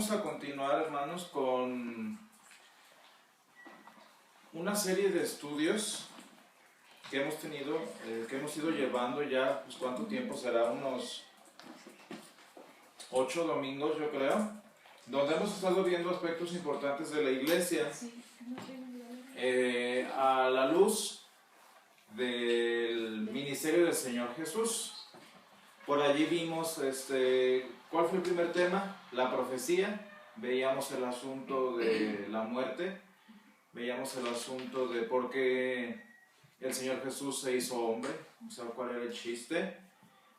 vamos a continuar, hermanos, con una serie de estudios que hemos tenido, que hemos ido llevando ya, pues ¿cuánto tiempo será? Unos 8 domingos, yo creo, donde hemos estado viendo aspectos importantes de la iglesia a la luz del ministerio del Señor Jesús. Por allí vimos ¿cuál fue el primer tema? La profecía. Veíamos el asunto de la muerte, veíamos el asunto de por qué el Señor Jesús se hizo hombre, o sea, cuál era el chiste.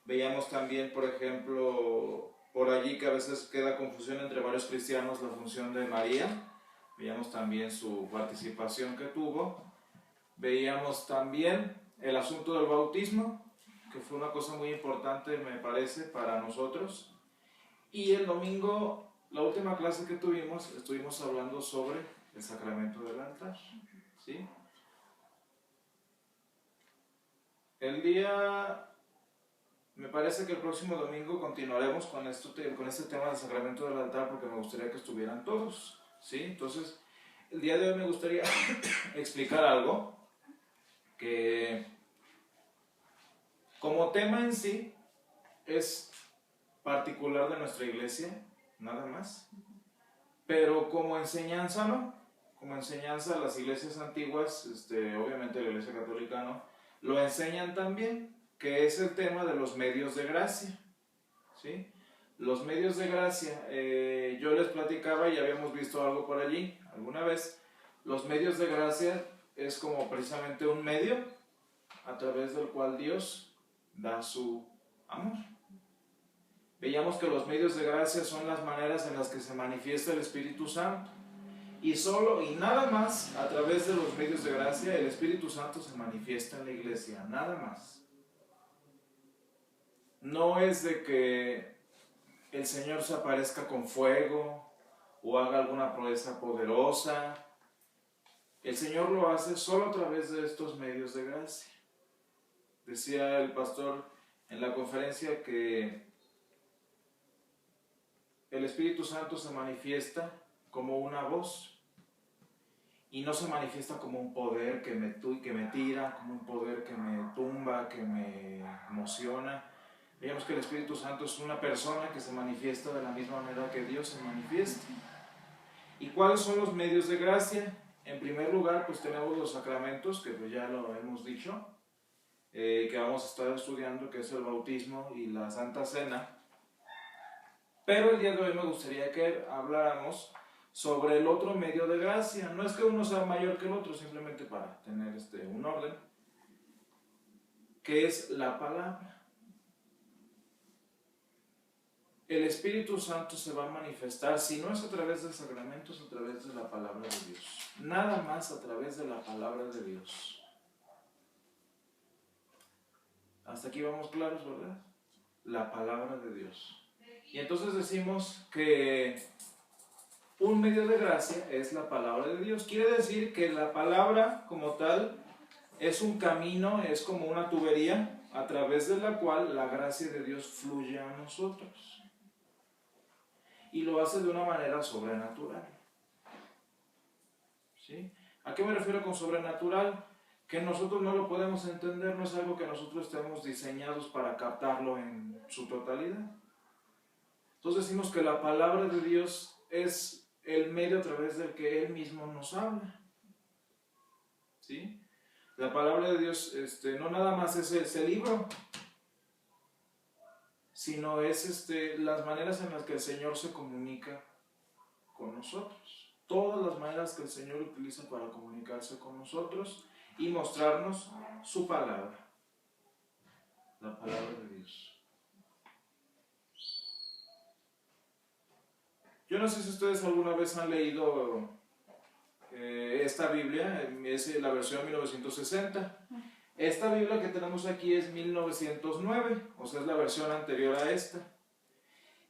Veíamos también, por ejemplo, por allí que a veces queda confusión entre varios cristianos, la función de María. Veíamos también su participación que tuvo. Veíamos también el asunto del bautismo, que fue una cosa muy importante, me parece, para nosotros. Y el domingo, la última clase que tuvimos, estuvimos hablando sobre el sacramento del altar, ¿sí? El día, me parece que el próximo domingo continuaremos con este tema del sacramento del altar, porque me gustaría que estuvieran todos, ¿sí? Entonces, el día de hoy me gustaría explicar algo que, como tema en sí, es particular de nuestra iglesia, nada más, pero como enseñanza, ¿no? Como enseñanza, las iglesias antiguas, obviamente la iglesia católica, ¿no?, lo enseñan también, que es el tema de los medios de gracia, ¿sí? Los medios de gracia, yo les platicaba y habíamos visto algo por allí alguna vez. Los medios de gracia es como precisamente un medio a través del cual Dios da su amor. Veíamos que los medios de gracia son las maneras en las que se manifiesta el Espíritu Santo. Y solo y nada más a través de los medios de gracia el Espíritu Santo se manifiesta en la iglesia, nada más. No es de que el Señor se aparezca con fuego o haga alguna proeza poderosa. El Señor lo hace solo a través de estos medios de gracia. Decía el pastor en la conferencia que el Espíritu Santo se manifiesta como una voz y no se manifiesta como un poder que me tira, como un poder que me tumba, que me emociona. Veamos que el Espíritu Santo es una persona que se manifiesta de la misma manera que Dios se manifiesta. ¿Y cuáles son los medios de gracia? En primer lugar, pues tenemos los sacramentos, que pues ya lo hemos dicho, que vamos a estar estudiando, que es el bautismo y la Santa Cena. Pero el día de hoy me gustaría que habláramos sobre el otro medio de gracia. No es que uno sea mayor que el otro, simplemente para tener un orden, que es la palabra. El Espíritu Santo se va a manifestar, si no es a través del sacramento, es a través de la palabra de Dios. Nada más a través de la palabra de Dios. Hasta aquí vamos claros, ¿verdad? La palabra de Dios. Y entonces decimos que un medio de gracia es la palabra de Dios. Quiere decir que la palabra como tal es un camino, es como una tubería a través de la cual la gracia de Dios fluye a nosotros. Y lo hace de una manera sobrenatural. ¿Sí? ¿A qué me refiero con sobrenatural? Que nosotros no lo podemos entender, no es algo que nosotros estemos diseñados para captarlo en su totalidad. Entonces decimos que la palabra de Dios es el medio a través del que Él mismo nos habla. ¿Sí? La palabra de Dios no nada más es ese libro, sino es las maneras en las que el Señor se comunica con nosotros. Todas las maneras que el Señor utiliza para comunicarse con nosotros y mostrarnos su palabra. La palabra de Dios. Yo no sé si ustedes alguna vez han leído esta Biblia, es la versión 1960. Esta Biblia que tenemos aquí es 1909, o sea, es la versión anterior a esta.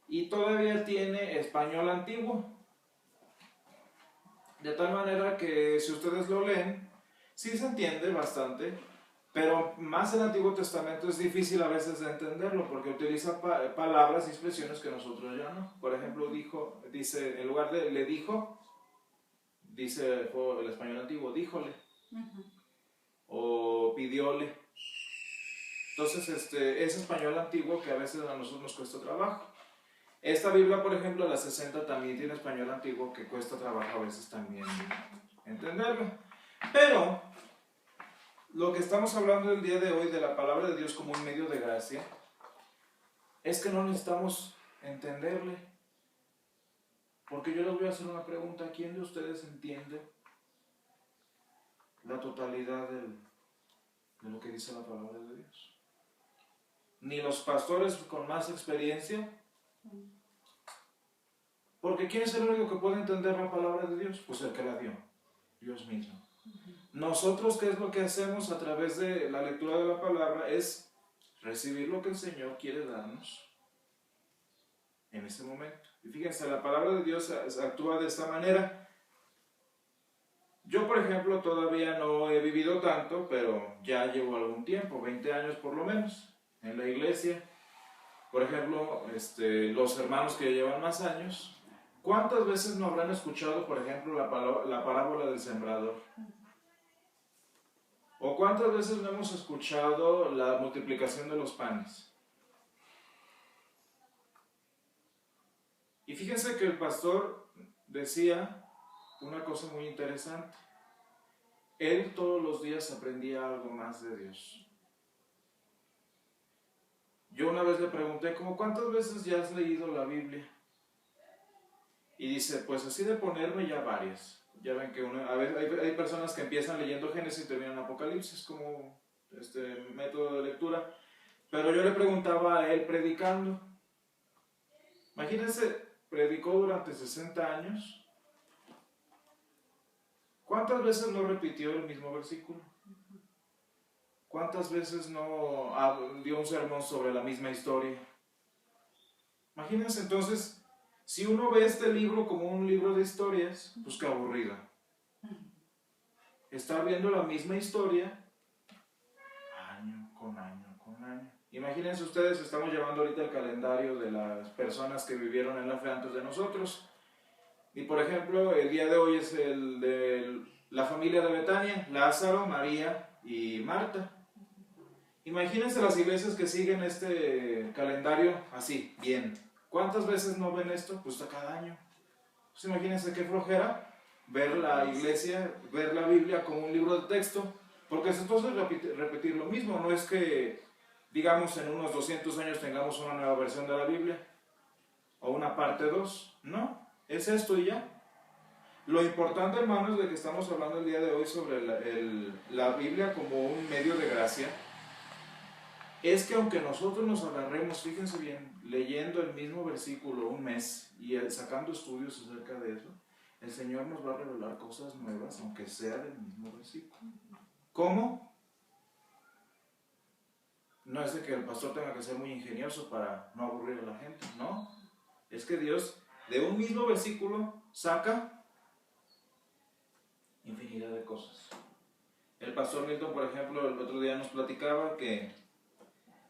Y todavía tiene español antiguo. De tal manera que si ustedes lo leen, sí se entiende bastante, Pero más el Antiguo Testamento es difícil a veces de entenderlo porque utiliza palabras y expresiones que nosotros ya no. Por ejemplo, dice, en lugar de le dijo, dice el español antiguo, díjole, o pidióle. Entonces, es español antiguo que a veces a nosotros nos cuesta trabajo. Esta Biblia, por ejemplo, la 60 también tiene español antiguo que cuesta trabajo a veces también entenderlo. Pero lo que estamos hablando el día de hoy de la palabra de Dios como un medio de gracia es que no necesitamos entenderle. Porque yo les voy a hacer una pregunta. ¿Quién de ustedes entiende la totalidad de lo que dice la palabra de Dios? Ni los pastores con más experiencia. Porque ¿quién es el único que puede entender la palabra de Dios? Pues el que la dio, Dios mismo. Nosotros, ¿qué es lo que hacemos a través de la lectura de la palabra? Es recibir lo que el Señor quiere darnos en ese momento. Y fíjense, la palabra de Dios actúa de esta manera. Yo, por ejemplo, todavía no he vivido tanto, pero ya llevo algún tiempo, 20 años por lo menos, en la iglesia. Por ejemplo, los hermanos que llevan más años, ¿cuántas veces no habrán escuchado, por ejemplo, la parábola del sembrador? ¿O cuántas veces no hemos escuchado la multiplicación de los panes? Y fíjense que el pastor decía una cosa muy interesante. Él todos los días aprendía algo más de Dios. Yo una vez le pregunté, ¿cómo cuántas veces ya has leído la Biblia? Y dice, pues así de ponerme ya varias. Ya ven que hay personas que empiezan leyendo Génesis y terminan Apocalipsis como método de lectura. Pero yo le preguntaba a él predicando. Imagínense, predicó durante 60 años. ¿Cuántas veces no repitió el mismo versículo? ¿Cuántas veces no dio un sermón sobre la misma historia? Imagínense entonces, si uno ve este libro como un libro de historias, pues qué aburrido. Está viendo la misma historia año con año con año. Imagínense ustedes, estamos llevando ahorita el calendario de las personas que vivieron en la fe antes de nosotros. Y por ejemplo, el día de hoy es el de la familia de Betania, Lázaro, María y Marta. Imagínense las iglesias que siguen este calendario así, bien. ¿Cuántas veces no ven esto? Pues a cada año. Pues imagínense qué flojera ver la iglesia, ver la Biblia como un libro de texto, porque es entonces repetir lo mismo. No es que, digamos, en unos 200 años tengamos una nueva versión de la Biblia, o una parte 2, no, es esto y ya. Lo importante, hermanos, de que estamos hablando el día de hoy sobre la Biblia como un medio de gracia, es que aunque nosotros nos agarremos, fíjense bien, leyendo el mismo versículo un mes y sacando estudios acerca de eso, el Señor nos va a revelar cosas nuevas, aunque sea del mismo versículo. ¿Cómo? No es de que el pastor tenga que ser muy ingenioso para no aburrir a la gente, no. Es que Dios, de un mismo versículo, saca infinidad de cosas. El pastor Milton, por ejemplo, el otro día nos platicaba que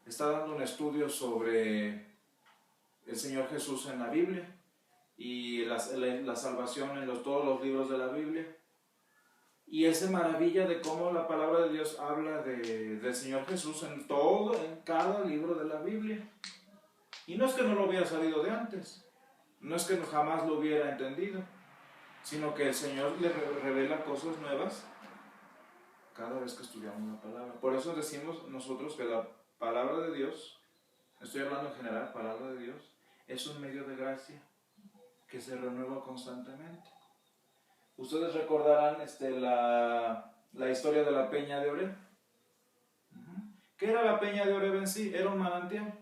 está dando un estudio sobre el Señor Jesús en la Biblia y la salvación en todos los libros de la Biblia. Y él se maravilla de cómo la palabra de Dios habla del Señor Jesús en cada libro de la Biblia. Y no es que no lo hubiera sabido de antes, no es que jamás lo hubiera entendido, sino que el Señor le revela cosas nuevas cada vez que estudiamos la palabra. Por eso decimos nosotros que la palabra de Dios, estoy hablando en general, palabra de Dios, es un medio de gracia que se renueva constantemente. Ustedes recordarán la historia de la peña de Oreb. ¿Qué era la peña de Oreb en sí? Era un manantial.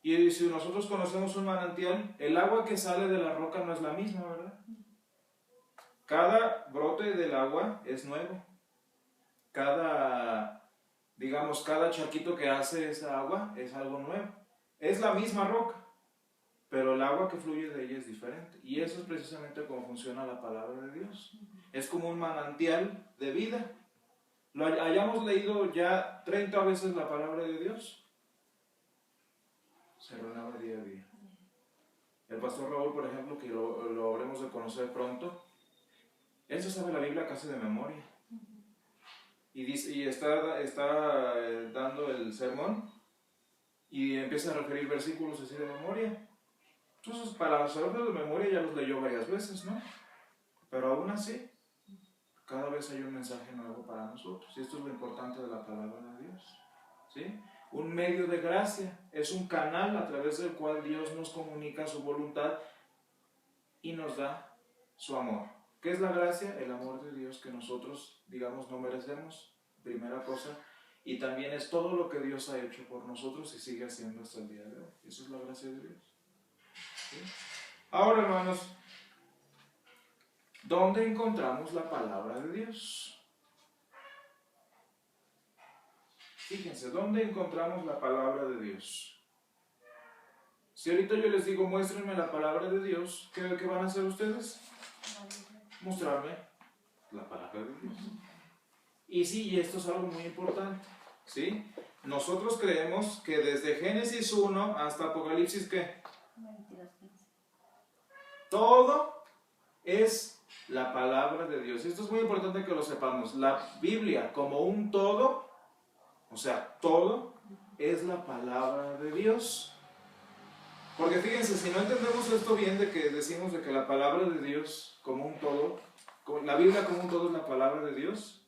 Y si nosotros conocemos un manantial, el agua que sale de la roca no es la misma, ¿verdad? Cada brote del agua es nuevo. Cada charquito que hace esa agua es algo nuevo. Es la misma roca, pero el agua que fluye de ella es diferente. Y eso es precisamente cómo funciona la palabra de Dios. Es como un manantial de vida. hayamos leído ya 30 veces la palabra de Dios, se renueva día a día. El pastor Raúl, por ejemplo, que lo habremos de conocer pronto, él se sabe la Biblia casi de memoria. Y está dando el sermón y empieza a referir versículos así de memoria. Entonces, para saberlos de memoria ya los leyó varias veces, ¿no? Pero aún así, cada vez hay un mensaje nuevo para nosotros. Y esto es lo importante de la palabra de Dios, ¿sí? Un medio de gracia, es un canal a través del cual Dios nos comunica su voluntad y nos da su amor. ¿Qué es la gracia? El amor de Dios que nosotros, digamos, no merecemos, primera cosa. Y también es todo lo que Dios ha hecho por nosotros y sigue haciendo hasta el día de hoy. Eso es la gracia de Dios, ¿sí? Ahora, hermanos, ¿dónde encontramos la palabra de Dios? Fíjense, ¿dónde encontramos la palabra de Dios? Si ahorita yo les digo, muéstrenme la palabra de Dios, ¿qué van a hacer ustedes? Mostrarme la palabra de Dios. Y sí, y esto es algo muy importante, ¿sí? Nosotros creemos que desde Génesis 1 hasta Apocalipsis, ¿qué? Todo es la palabra de Dios. Esto es muy importante que lo sepamos. La Biblia como un todo, o sea, todo es la palabra de Dios. Porque fíjense, si no entendemos esto bien, de que decimos de que la palabra de Dios como un todo, la Biblia como un todo es la palabra de Dios,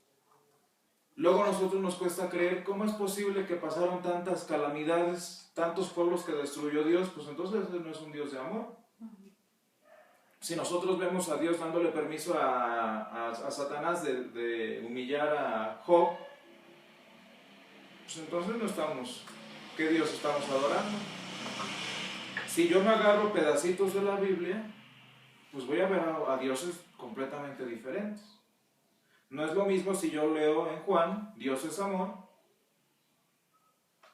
luego a nosotros nos cuesta creer cómo es posible que pasaron tantas calamidades, tantos pueblos que destruyó Dios, pues entonces no es un Dios de amor. Si nosotros vemos a Dios dándole permiso a Satanás de humillar a Job, pues entonces no estamos, ¿qué Dios estamos adorando? Si yo me agarro pedacitos de la Biblia, pues voy a ver a dioses completamente diferentes. No es lo mismo si yo leo en Juan, Dios es amor,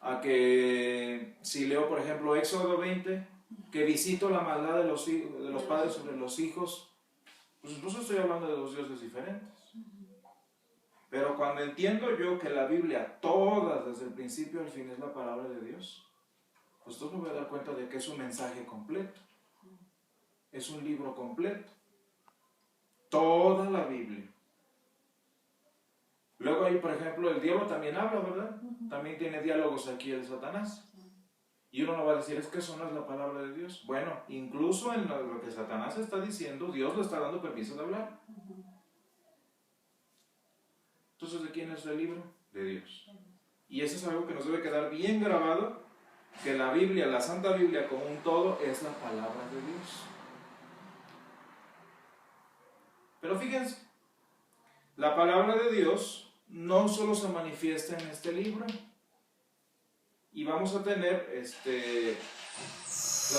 a que si leo, por ejemplo, Éxodo 20, que visito la maldad de los padres sobre los hijos, pues entonces estoy hablando de dos dioses diferentes. Pero cuando entiendo yo que la Biblia, toda, desde el principio al fin, es la palabra de Dios, pues entonces me voy a dar cuenta de que es un mensaje completo, es un libro completo, toda la Biblia. Luego ahí, por ejemplo, el diablo también habla, ¿verdad? También tiene diálogos aquí el Satanás. Y uno no va a decir, es que eso no es la palabra de Dios. Bueno, incluso en lo que Satanás está diciendo, Dios le está dando permiso de hablar. Entonces, ¿de quién es el libro? De Dios. Y eso es algo que nos debe quedar bien grabado, que la Biblia, la Santa Biblia como un todo, es la palabra de Dios. Pero fíjense, la palabra de Dios no solo se manifiesta en este libro. Y vamos a tener, les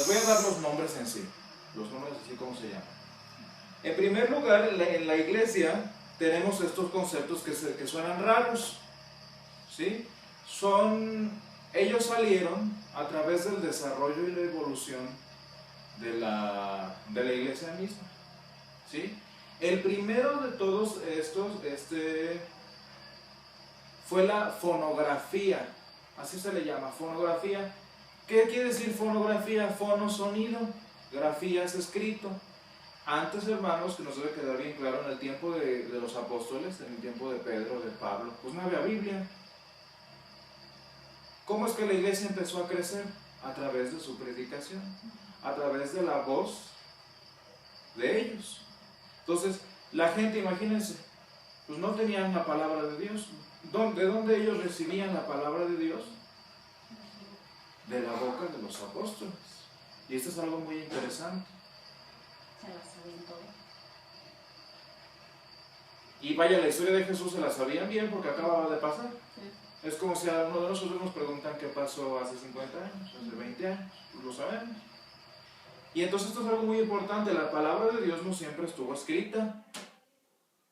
voy a dar los nombres en sí, los nombres así como se llaman. En primer lugar, en la iglesia tenemos estos conceptos que suenan raros, ¿sí? Ellos salieron a través del desarrollo y la evolución de la iglesia misma, ¿sí? El primero de todos estos fue la fonografía, así se le llama, fonografía. ¿Qué quiere decir fonografía? Fono, sonido, grafía es escrito. Antes, hermanos, que nos debe quedar bien claro, en el tiempo de los apóstoles, en el tiempo de Pedro, de Pablo, pues no había Biblia. ¿Cómo es que la iglesia empezó a crecer? A través de su predicación, a través de la voz de ellos. Entonces, la gente, imagínense, pues no tenían la palabra de Dios. ¿De dónde ellos recibían la palabra de Dios? De la boca de los apóstoles. Y esto es algo muy interesante. Se la sabían todo. Y vaya, la historia de Jesús se la sabían bien porque acababa de pasar. Sí. Es como si a uno de nosotros nos preguntan qué pasó hace 50 años, hace 20 años. Pues lo sabemos. Y entonces esto es algo muy importante. La palabra de Dios no siempre estuvo escrita.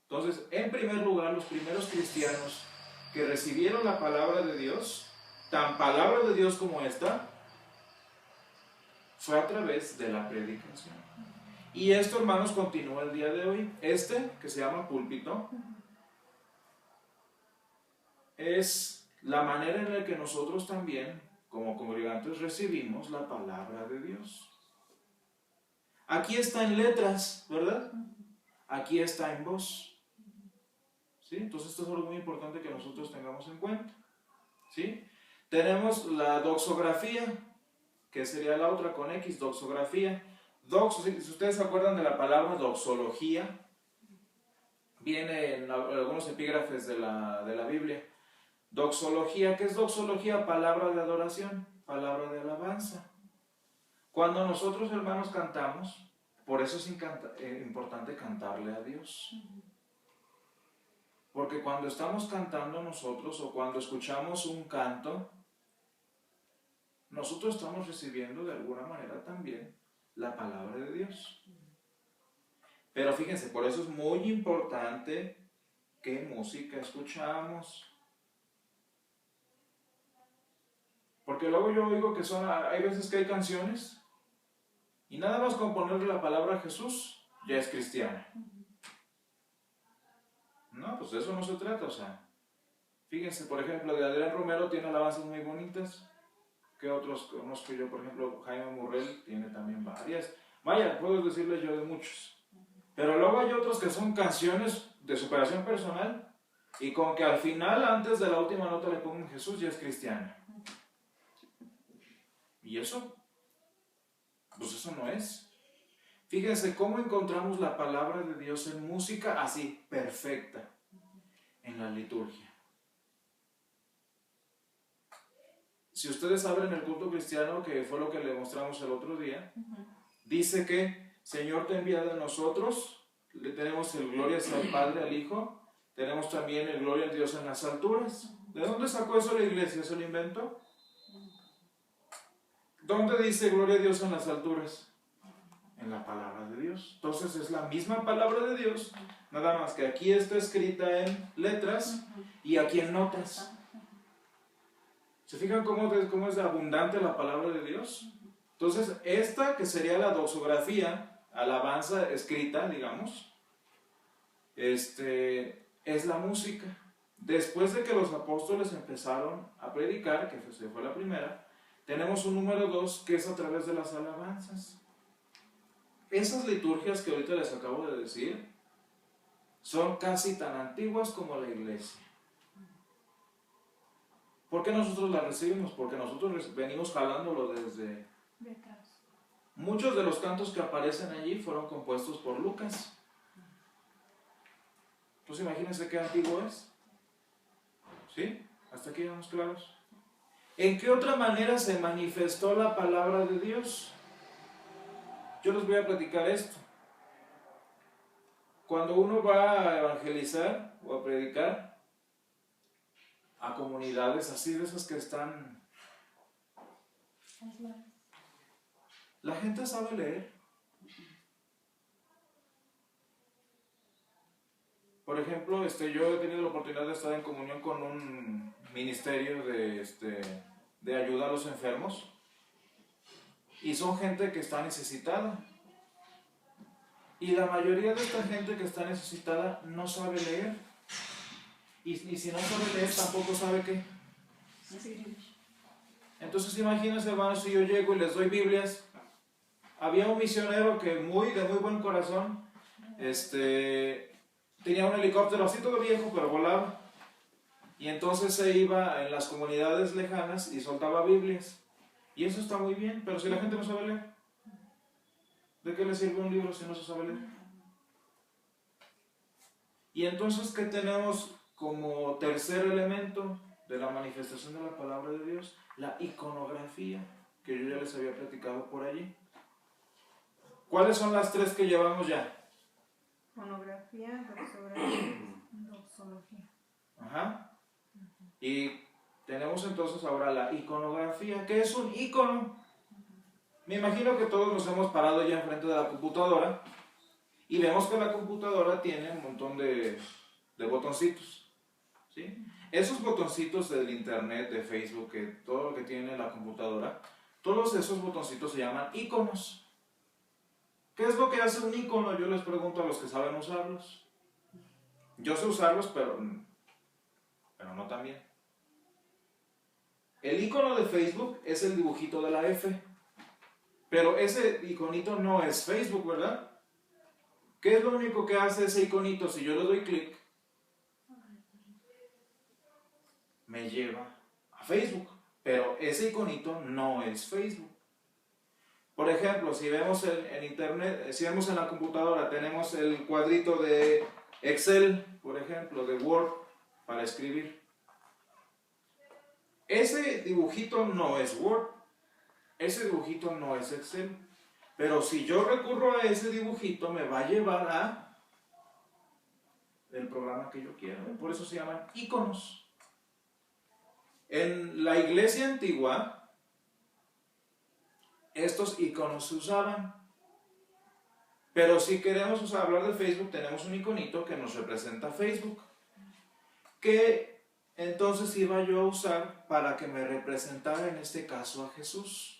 Entonces, en primer lugar, los primeros cristianos que recibieron la palabra de Dios, tan palabra de Dios como esta, fue a través de la predicación. Y esto, hermanos, continúa el día de hoy. Que se llama púlpito, es la manera en la que nosotros también, como congregantes, recibimos la palabra de Dios. Aquí está en letras, ¿verdad? Aquí está en voz. ¿Sí? Entonces esto es algo muy importante que nosotros tengamos en cuenta. ¿Sí? Tenemos la doxografía, que sería la otra con X, doxografía. Si ustedes se acuerdan de la palabra doxología, viene en algunos epígrafes de la Biblia. Doxología, ¿qué es doxología? Palabra de adoración, palabra de alabanza. Cuando nosotros, hermanos, cantamos, por eso es importante cantarle a Dios. Porque cuando estamos cantando nosotros o cuando escuchamos un canto, nosotros estamos recibiendo de alguna manera también la palabra de Dios. Pero fíjense, por eso es muy importante qué música escuchamos. Porque luego yo oigo que hay veces que hay canciones y nada más con ponerle la palabra Jesús ya es cristiana. No, pues de eso no se trata, o sea. Fíjense, por ejemplo, de Adrián Romero tiene alabanzas muy bonitas. Que otros conozco yo, por ejemplo, Jaime Murrell tiene también varias. Vaya, puedo decirles yo de muchos. Pero luego hay otros que son canciones de superación personal y con que al final, antes de la última nota le pongan Jesús, ya es cristiana. ¿Y eso? Pues eso no es. Fíjense cómo encontramos la palabra de Dios en música así, perfecta, en la liturgia. Si ustedes abren el culto cristiano, que fue lo que le mostramos el otro día, dice que Señor te envía de nosotros, le tenemos el gloria al Padre, al Hijo, tenemos también el gloria a Dios en las alturas. ¿De dónde sacó eso la iglesia? ¿Se lo inventó? ¿Dónde dice gloria a Dios en las alturas? En la palabra de Dios. Entonces es la misma palabra de Dios, nada más que aquí está escrita en letras y aquí en notas. ¿Se fijan cómo es abundante la palabra de Dios? Entonces, esta que sería la doxografía, alabanza escrita, digamos, es la música. Después de que los apóstoles empezaron a predicar, que fue la primera, tenemos un número 2 que es a través de las alabanzas. Esas liturgias que ahorita les acabo de decir son casi tan antiguas como la iglesia. ¿Por qué nosotros la recibimos? Porque nosotros venimos jalándolo desde... Muchos de los cantos que aparecen allí fueron compuestos por Lucas. Entonces imagínense qué antiguo es. ¿Sí? ¿Hasta aquí vamos claros? ¿En qué otra manera se manifestó la palabra de Dios? Yo les voy a platicar esto. Cuando uno va a evangelizar o a predicar a comunidades así de esas que están... La gente sabe leer. Por ejemplo, yo he tenido la oportunidad de estar en comunión con un ministerio de ayuda a los enfermos y son gente que está necesitada. Y la mayoría de esta gente que está necesitada no sabe leer. Y si no sabe leer, tampoco sabe qué. Entonces imagínense, hermanos, si yo llego y les doy Biblias. Había un misionero que de muy buen corazón, tenía un helicóptero así todo viejo, pero volaba. Y entonces se iba en las comunidades lejanas y soltaba Biblias. Y eso está muy bien, pero si la gente no sabe leer, ¿de qué le sirve un libro si no se sabe leer? Y entonces, ¿qué tenemos como tercer elemento de la manifestación de la palabra de Dios? La iconografía, que yo ya les había platicado por allí. ¿Cuáles son las tres que llevamos ya? Fonografía, doxología. Ajá. Y tenemos entonces ahora la iconografía. ¿Qué es un icono? Me imagino que todos nos hemos parado ya enfrente de la computadora y vemos que la computadora tiene un montón de botoncitos. ¿Sí? Esos botoncitos del internet, de Facebook, todo lo que tiene la computadora, todos esos botoncitos se llaman iconos. ¿Qué es lo que hace un icono? Yo les pregunto a los que saben usarlos. Yo sé usarlos, pero no tan bien. El icono de Facebook es el dibujito de la F, pero ese iconito no es Facebook, ¿verdad? ¿Qué es lo único que hace ese iconito? Si yo le doy clic, me lleva a Facebook, pero ese iconito no es Facebook. Por ejemplo, si vemos en internet, si vemos en la computadora, tenemos el cuadrito de Excel, por ejemplo, de Word, para escribir. Ese dibujito no es Word, ese dibujito no es Excel, pero si yo recurro a ese dibujito, me va a llevar a el programa que yo quiero. Por eso se llaman iconos. En la iglesia antigua, estos iconos se usaban. Pero si queremos hablar de Facebook, tenemos un iconito que nos representa Facebook, que entonces iba yo a usar para que me representara en este caso a Jesús.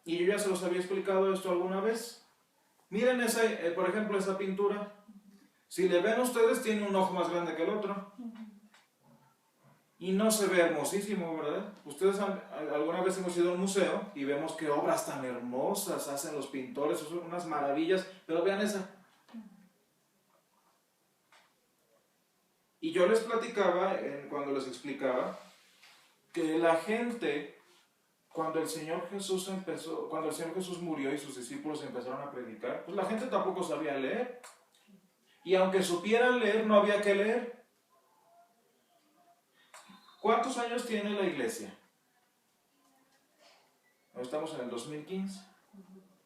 Y yo ya se los había explicado esto alguna vez. Miren esa, por ejemplo, esa pintura. Si le ven ustedes, tiene un ojo más grande que el otro. Y no se ve hermosísimo, ¿verdad? Ustedes alguna vez hemos ido a un museo y vemos qué obras tan hermosas hacen los pintores, son unas maravillas, pero vean esa. Y yo les platicaba, cuando les explicaba, que la gente, cuando el Señor Jesús murió y sus discípulos empezaron a predicar, pues la gente tampoco sabía leer. Y aunque supieran leer, no había que leer. ¿Cuántos años tiene la iglesia? Estamos en el 2015.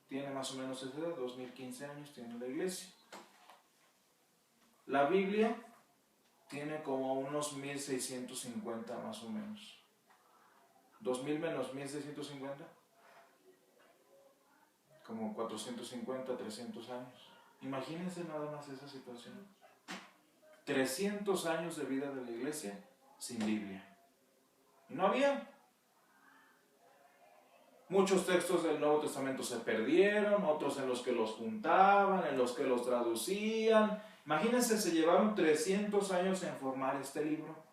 Tiene más o menos esa edad, 2015 años tiene la iglesia. La Biblia tiene como unos 1650 más o menos. 2000 menos 1650, como 450, 300 años. Imagínense nada más esa situación. 300 años de vida de la iglesia sin Biblia. Y no había. Muchos textos del Nuevo Testamento se perdieron, otros en los que los juntaban, en los que los traducían. Imagínense, se llevaron 300 años en formar este libro.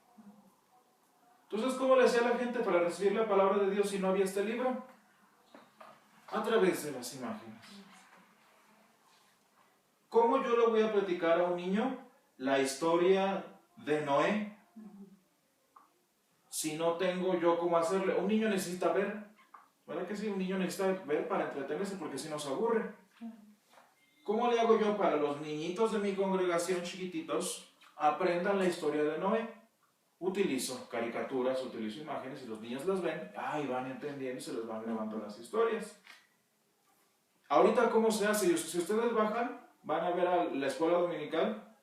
Entonces, ¿cómo le hacía la gente para recibir la palabra de Dios si no había este libro? A través de las imágenes. ¿Cómo yo le voy a platicar a un niño la historia de Noé si no tengo yo cómo hacerle? Un niño necesita ver, ¿verdad que sí? Un niño necesita ver para entretenerse porque si no se aburre. ¿Cómo le hago yo para los niñitos de mi congregación chiquititos aprendan la historia de Noé? Utilizo caricaturas, utilizo imágenes y los niños las ven, y van entendiendo y se les van grabando las historias. Ahorita, ¿cómo se hace? Si ustedes bajan, van a ver a la escuela dominical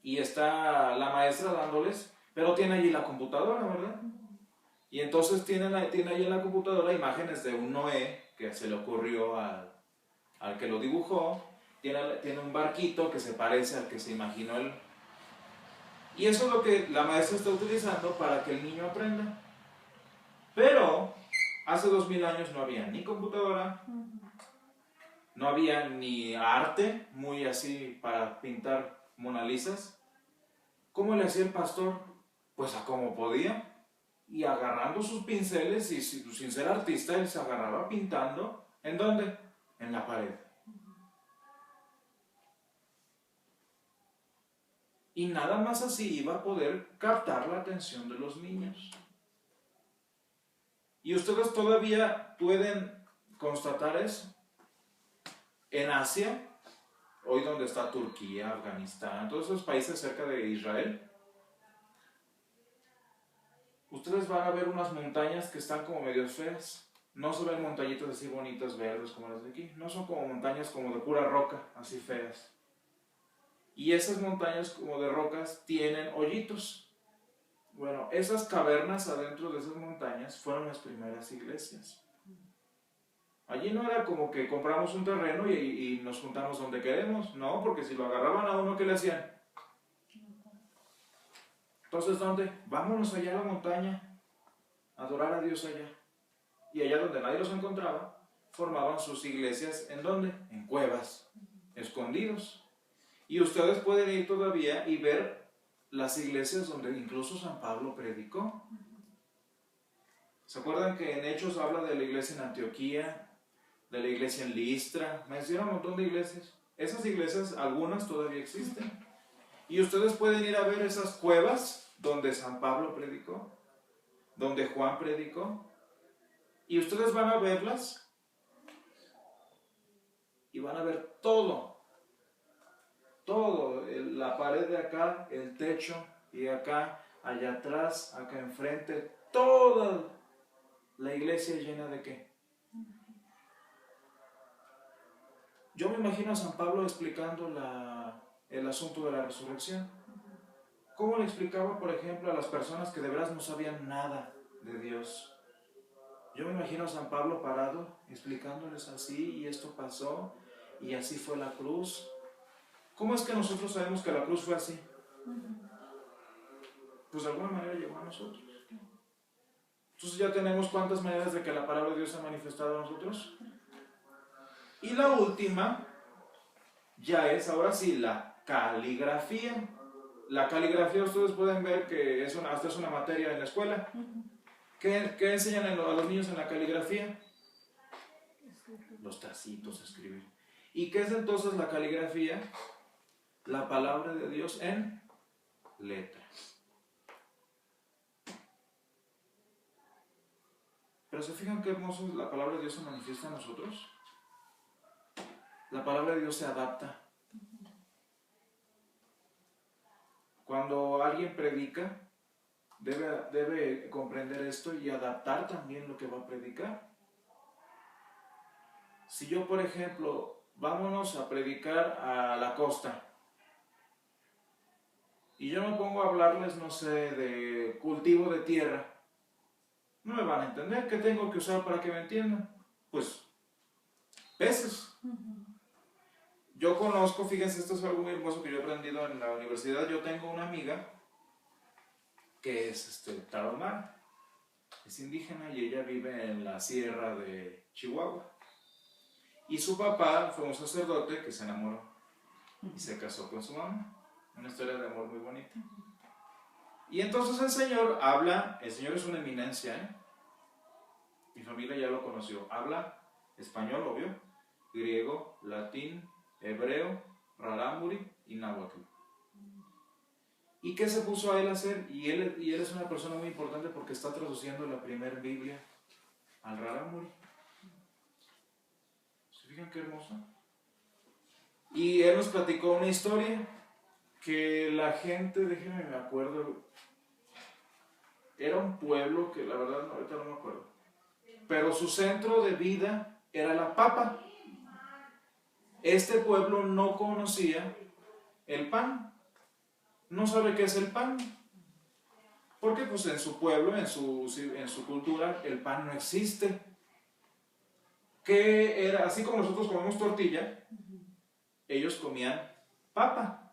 y está la maestra dándoles, pero tiene allí la computadora, ¿verdad? Y entonces tiene allí en la computadora imágenes de un Noé que se le ocurrió al que lo dibujó, tiene un barquito que se parece al que se imaginó él. Y eso es lo que la maestra está utilizando para que el niño aprenda. Pero hace 2000 años no había ni computadora, no había ni arte muy así para pintar Mona Lisas. ¿Cómo le hacía el pastor? Pues a como podía. Y agarrando sus pinceles y sin ser artista, él se agarraba pintando. ¿En dónde? En la pared. Y nada más así iba a poder captar la atención de los niños. Y ustedes todavía pueden constatar eso. En Asia, hoy donde está Turquía, Afganistán, todos esos países cerca de Israel, ustedes van a ver unas montañas que están como medio feas. No se ven montañitas así bonitas, verdes como las de aquí. No son como montañas como de pura roca, así feas. Y esas montañas como de rocas tienen hoyitos. Bueno, esas cavernas adentro de esas montañas fueron las primeras iglesias. Allí no era como que compramos un terreno y nos juntamos donde queremos. No, porque si lo agarraban a uno, ¿qué le hacían? Entonces, ¿dónde? Vámonos allá a la montaña, a adorar a Dios allá. Y allá donde nadie los encontraba, formaban sus iglesias, ¿en dónde? En cuevas, escondidos. Y ustedes pueden ir todavía y ver las iglesias donde incluso San Pablo predicó. ¿Se acuerdan que en Hechos habla de la iglesia en Antioquía, de la iglesia en Listra? Menciona un montón de iglesias. Esas iglesias, algunas todavía existen. Y ustedes pueden ir a ver esas cuevas donde San Pablo predicó, donde Juan predicó. Y ustedes van a verlas y van a ver todo, la pared de acá, el techo, y acá, allá atrás, acá enfrente, toda la iglesia llena de ¿qué? Yo me imagino a San Pablo explicando el asunto de la resurrección. ¿Cómo le explicaba, por ejemplo, a las personas que de veras no sabían nada de Dios? Yo me imagino a San Pablo parado, explicándoles así, y esto pasó, y así fue la cruz. ¿Cómo es que nosotros sabemos que la cruz fue así? Pues de alguna manera llegó a nosotros. Entonces ya tenemos cuántas maneras de que la palabra de Dios se ha manifestado a nosotros. Y la última ya es ahora sí la caligrafía. La caligrafía ustedes pueden ver que hasta es una materia en la escuela. ¿Qué enseñan a los niños en la caligrafía? Los tracitos, escribir. ¿Y qué es entonces la caligrafía? La palabra de Dios en letra. Pero ¿se fijan qué hermoso la palabra de Dios se manifiesta en nosotros? La palabra de Dios se adapta. Cuando alguien predica, debe comprender esto y adaptar también lo que va a predicar. Si yo, por ejemplo, vámonos a predicar a la costa, y yo me pongo a hablarles, no sé, de cultivo de tierra, no me van a entender. ¿Qué tengo que usar para que me entiendan? Pues, peces. Yo conozco, fíjense, esto es algo muy hermoso que yo he aprendido en la universidad. Yo tengo una amiga que es tarahumara, es indígena, y ella vive en la sierra de Chihuahua. Y su papá fue un sacerdote que se enamoró y se casó con su mamá. Una historia de amor muy bonita. Y entonces el Señor es una eminencia, ¿eh? Mi familia ya lo conoció. Habla español, obvio, griego, latín, hebreo, rarámuri y náhuatl. ¿Y qué se puso a él a hacer? Y él es una persona muy importante porque está traduciendo la primera Biblia al rarámuri. ¿Se fijan qué hermoso? Y él nos platicó una historia que la gente, déjenme me acuerdo, era un pueblo que la verdad ahorita no me acuerdo, pero su centro de vida era la papa. Este pueblo no conocía el pan, no sabe qué es el pan, porque pues en su pueblo, en su cultura, el pan no existe. Que era, así como nosotros comemos tortilla, ellos comían papa.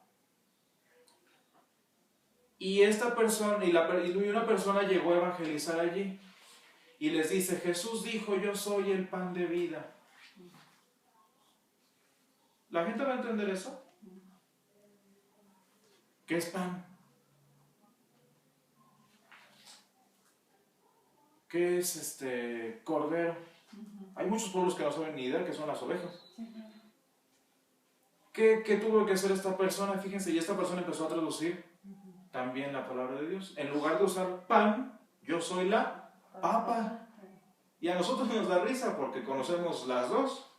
Y esta persona, y una persona llegó a evangelizar allí, y les dice: Jesús dijo, yo soy el pan de vida. ¿La gente va a entender eso? ¿Qué es pan? ¿Qué es cordero? Hay muchos pueblos que no saben ni idea qué son las ovejas. ¿Qué tuvo que hacer esta persona? Fíjense, y esta persona empezó a traducir también la palabra de Dios. En lugar de usar pan, yo soy la papa. Y a nosotros nos da risa porque conocemos las dos.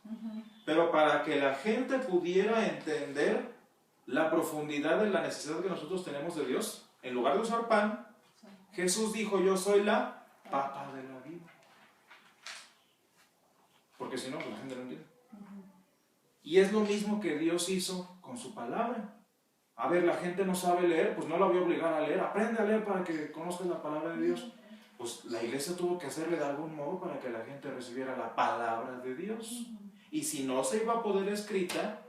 Pero para que la gente pudiera entender la profundidad de la necesidad que nosotros tenemos de Dios, en lugar de usar pan, Jesús dijo: yo soy la papa de la vida. Porque si no, pues la gente no entiende. Y es lo mismo que Dios hizo con su palabra. A ver, la gente no sabe leer, pues no la voy a obligar a leer. Aprende a leer para que conozcas la palabra de Dios. Pues la iglesia tuvo que hacerle de algún modo para que la gente recibiera la palabra de Dios. Y si no se iba a poder escrita,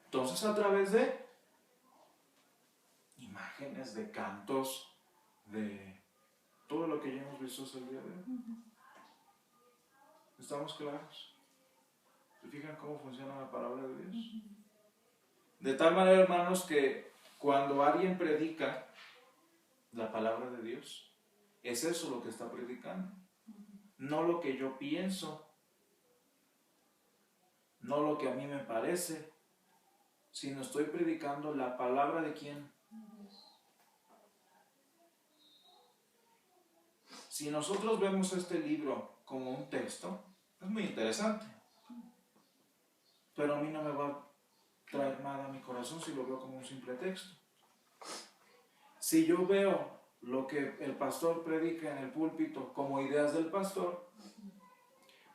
entonces a través de imágenes, de cantos, de todo lo que ya hemos visto hasta el día de hoy. ¿Estamos claros? ¿Se fijan cómo funciona la palabra de Dios? De tal manera, hermanos, que cuando alguien predica la palabra de Dios, es eso lo que está predicando. No lo que yo pienso, no lo que a mí me parece, sino estoy predicando la palabra de quién. Si nosotros vemos este libro como un texto, es muy interesante, pero a mí no me va a traer nada a mi corazón si lo veo como un simple texto. Si yo veo lo que el pastor predica en el púlpito como ideas del pastor,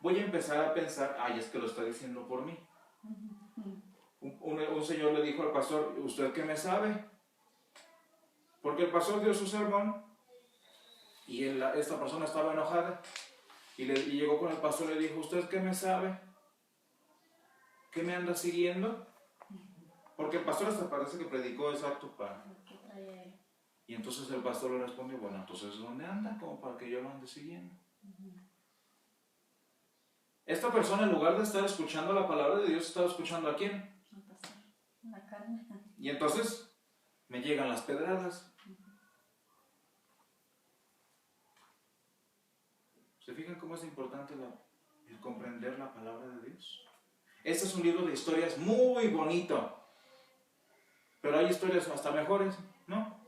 voy a empezar a pensar, ay, es que lo está diciendo por mí. Un señor le dijo al pastor, ¿usted qué me sabe? Porque el pastor dio su sermón y esta persona estaba enojada y llegó con el pastor y le dijo, ¿usted qué me sabe? ¿Qué me anda siguiendo? Porque el pastor hasta parece que predicó exacto para... Y entonces el pastor le respondió, bueno, entonces ¿dónde anda? Como para que yo lo ande siguiendo. Esta persona, en lugar de estar escuchando la palabra de Dios, estaba escuchando ¿a quién? La carne. Y entonces me llegan las pedradas. ¿Se fijan cómo es importante el comprender la palabra de Dios? Este es un libro de historias muy bonito, pero hay historias hasta mejores, ¿no?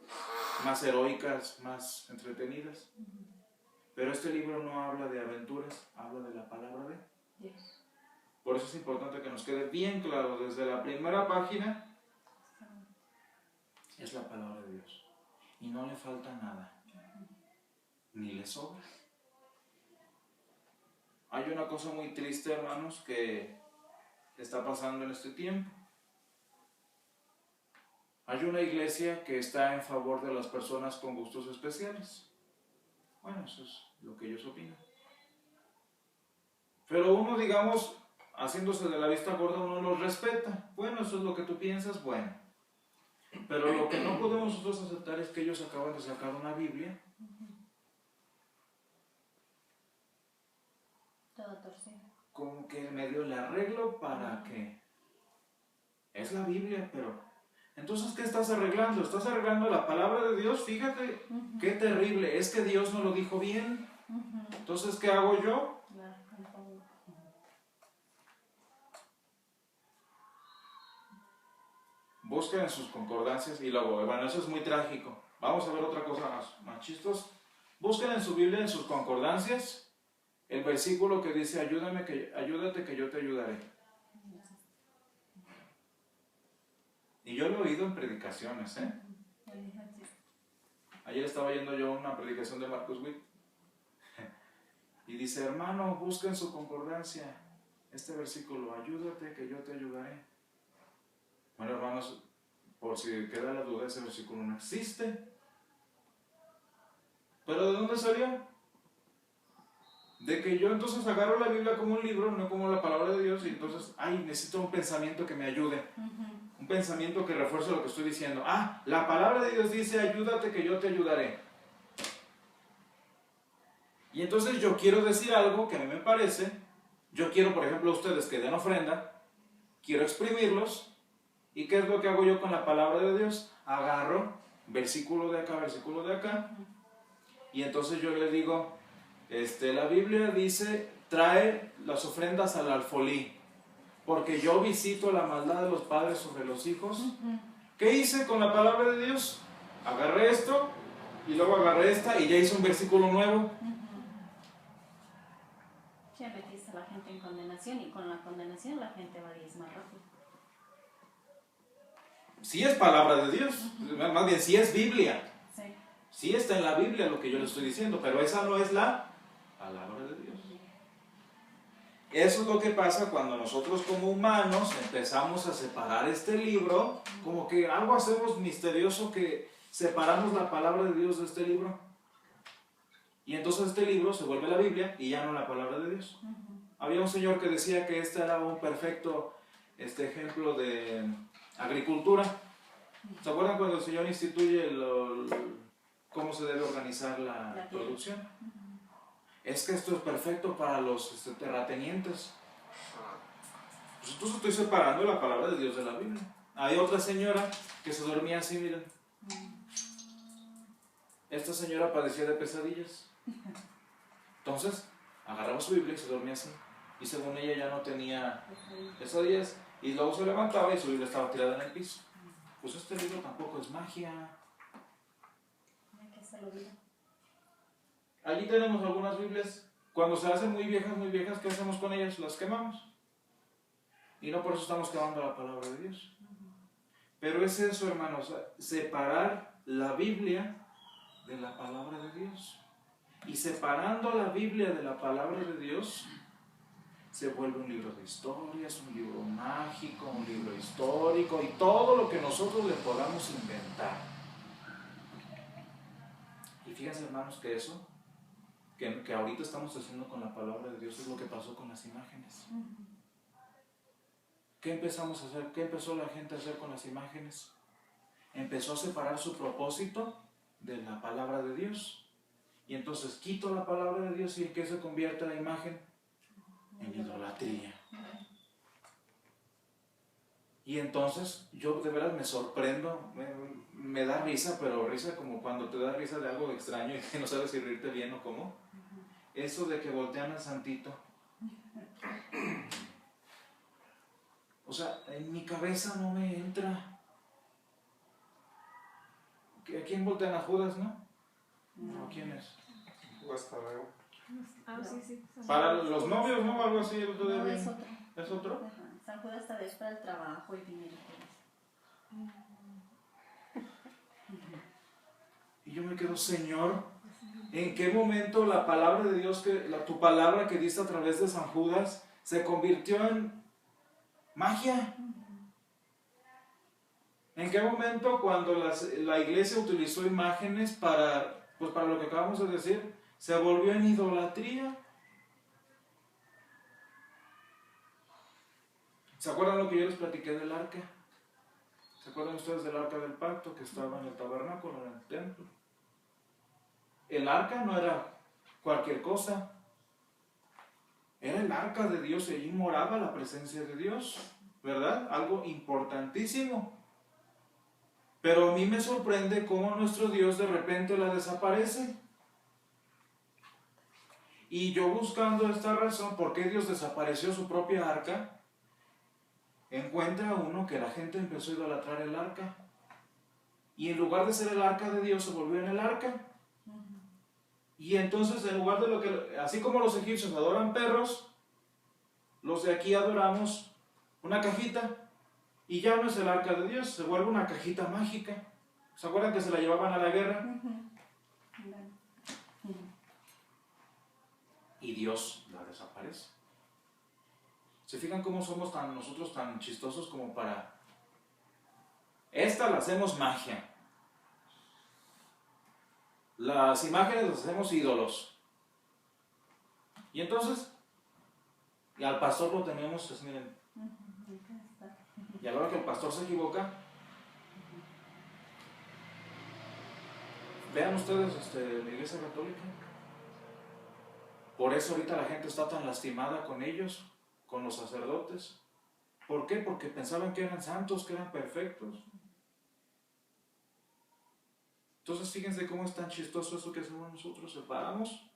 Más heroicas, más entretenidas. Pero este libro no habla de aventuras, habla de la palabra de Dios. Por eso es importante que nos quede bien claro, desde la primera página, es la palabra de Dios. Y no le falta nada, ni le sobra. Hay una cosa muy triste, hermanos, que está pasando en este tiempo. Hay una iglesia que está en favor de las personas con gustos especiales. Bueno, eso es lo que ellos opinan. Pero uno, digamos, haciéndose de la vista gorda, uno los respeta. Bueno, eso es lo que tú piensas, bueno. Pero lo que no podemos nosotros aceptar es que ellos acaban de sacar una Biblia. Todo torcido. Como que medio le arreglo para que... Es la Biblia, pero... Entonces, ¿qué estás arreglando? ¿Estás arreglando la palabra de Dios? Fíjate, qué terrible. Es que Dios no lo dijo bien. Entonces, ¿qué hago yo? Busquen en sus concordancias y luego, bueno, eso es muy trágico. Vamos a ver otra cosa más chistosa. Busquen en su Biblia, en sus concordancias, el versículo que dice, ayúdate que yo te ayudaré. Y yo lo he oído en predicaciones, ¿eh? Ayer estaba yendo yo a una predicación de Marcus Witt. Y dice, hermano, busca en su concordancia este versículo, ayúdate que yo te ayudaré. Bueno, hermanos, por si queda la duda, ese versículo no existe. ¿Pero de dónde salió? De que yo entonces agarro la Biblia como un libro, no como la palabra de Dios, y entonces, necesito un pensamiento que me ayude. Un pensamiento que refuerce lo que estoy diciendo. La palabra de Dios dice, ayúdate que yo te ayudaré. Y entonces yo quiero decir algo que a mí me parece, yo quiero, por ejemplo, a ustedes que den ofrenda, quiero exprimirlos, ¿y qué es lo que hago yo con la palabra de Dios? Agarro versículo de acá, y entonces yo les digo, la Biblia dice, trae las ofrendas al alfolí, porque yo visito la maldad de los padres sobre los hijos. ¿Qué hice con la palabra de Dios? Agarré esto, y luego agarré esta, y ya hice un versículo nuevo. Ya metiste a la gente en condenación, y con la condenación la gente va a diezmar rápido. Sí es palabra de Dios, más bien sí es Biblia. Sí. Sí está en la Biblia lo que yo le estoy diciendo, pero esa no es la palabra de Dios. Eso es lo que pasa cuando nosotros como humanos empezamos a separar este libro, como que algo hacemos misterioso que separamos la palabra de Dios de este libro. Y entonces este libro se vuelve la Biblia y ya no la palabra de Dios. Había un señor que decía que este era un perfecto ejemplo de agricultura. ¿Se acuerdan cuando el Señor instituye cómo se debe organizar la producción? Es que esto es perfecto para los terratenientes. Pues entonces estoy separando la palabra de Dios de la Biblia. Hay otra señora que se dormía así, miren. Esta señora padecía de pesadillas. Entonces, agarraba su Biblia y se dormía así. Y según ella ya no tenía pesadillas. Y luego se levantaba y su Biblia estaba tirada en el piso. Pues este libro tampoco es magia. Allí tenemos algunas Biblias. Cuando se hacen muy viejas, ¿qué hacemos con ellas? Las quemamos. Y no por eso estamos quemando la palabra de Dios. Pero es eso, hermanos, separar la Biblia de la palabra de Dios. Y separando la Biblia de la palabra de Dios, se vuelve un libro de historias, un libro mágico, un libro histórico y todo lo que nosotros le podamos inventar. Y fíjense, hermanos, que eso que ahorita estamos haciendo con la palabra de Dios es lo que pasó con las imágenes. ¿Qué empezamos a hacer? ¿Qué empezó la gente a hacer con las imágenes? Empezó a separar su propósito de la palabra de Dios. Y entonces quito la palabra de Dios y ¿en qué se convierte la imagen? En idolatría. Y entonces yo de verdad me sorprendo, me da risa, pero risa como cuando te da risa de algo extraño y que no sabes si reírte bien o cómo. Eso de que voltean al santito. O sea, en mi cabeza no me entra. ¿A quién voltean? A Judas, no? ¿O a quién es? Judas Tadeo. Sí. Para los novios, ¿no? Algo así. No, es otro. ¿Es otro? San Judas Tadeo es para el trabajo y dinero. Y yo me quedo, Señor, ¿en qué momento la palabra de Dios, tu palabra que diste a través de San Judas, se convirtió en magia? ¿En qué momento cuando la iglesia utilizó imágenes para lo que acabamos de decir, se volvió en idolatría? ¿Se acuerdan lo que yo les platiqué del arca? ¿Se acuerdan ustedes del arca del pacto que estaba en el tabernáculo, en el templo? El arca no era cualquier cosa. Era el arca de Dios y allí moraba la presencia de Dios, ¿verdad? Algo importantísimo. Pero a mí me sorprende cómo nuestro Dios de repente la desaparece. Y yo buscando esta razón, ¿por qué Dios desapareció su propia arca? Encuentra uno que la gente empezó a idolatrar el arca. Y en lugar de ser el arca de Dios, se volvió en el arca. Y entonces, en lugar de así como los egipcios adoran perros, los de aquí adoramos una cajita. Y ya no es el arca de Dios, se vuelve una cajita mágica. ¿Se acuerdan que se la llevaban a la guerra? Y Dios la desaparece. ¿Se fijan cómo somos nosotros tan chistosos como para... Esta la hacemos magia. Las imágenes las hacemos ídolos. Y entonces, y al pastor lo tenemos, pues miren. Y a la hora que el pastor se equivoca, vean ustedes la iglesia católica. Por eso ahorita la gente está tan lastimada con ellos, con los sacerdotes. ¿Por qué? Porque pensaban que eran santos, que eran perfectos. Entonces fíjense cómo es tan chistoso eso que hacemos nosotros. Separamos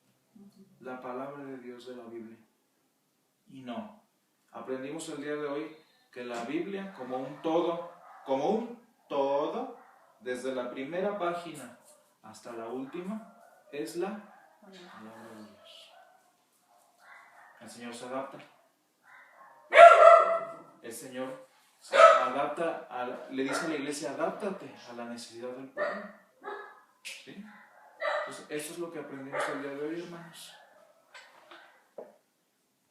la palabra de Dios de la Biblia. Y no. Aprendimos el día de hoy que la Biblia como un todo, desde la primera página hasta la última, es la palabra de Dios. El Señor se adapta. El Señor se adapta, le dice a la iglesia, adáptate a la necesidad del pueblo. ¿Sí? Entonces, eso es lo que aprendimos el día de hoy, hermanos.